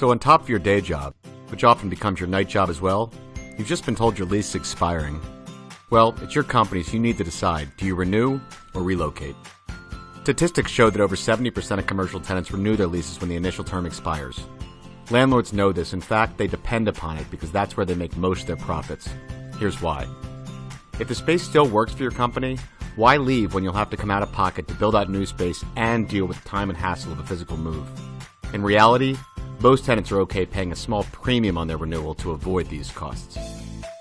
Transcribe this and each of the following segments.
So on top of your day job, which often becomes your night job as well, you've just been told your lease is expiring. Well, it's your company, so you need to decide, do you renew or relocate? Statistics show that over 70% of commercial tenants renew their leases when the initial term expires. Landlords know this. In fact, they depend upon it because that's where they make most of their profits. Here's why. If the space still works for your company, why leave when you'll have to come out of pocket to build out new space and deal with the time and hassle of a physical move? In reality, most tenants are okay paying a small premium on their renewal to avoid these costs.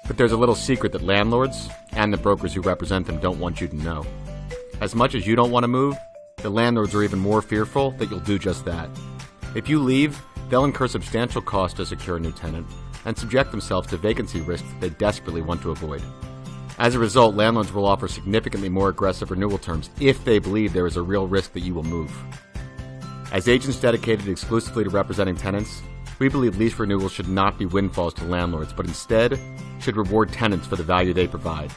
But there's a little secret that landlords and the brokers who represent them don't want you to know. As much as you don't want to move, the landlords are even more fearful that you'll do just that. If you leave, they'll incur substantial costs to secure a new tenant and subject themselves to vacancy risks that they desperately want to avoid. As a result, landlords will offer significantly more aggressive renewal terms if they believe there is a real risk that you will move. As agents dedicated exclusively to representing tenants, we believe lease renewals should not be windfalls to landlords, but instead should reward tenants for the value they provide.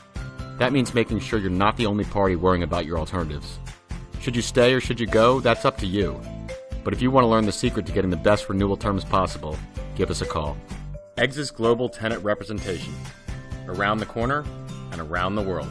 That means making sure you're not the only party worrying about your alternatives. Should you stay or should you go? That's up to you. But if you want to learn the secret to getting the best renewal terms possible, give us a call. Ex's Global Tenant Representation. Around the corner and around the world.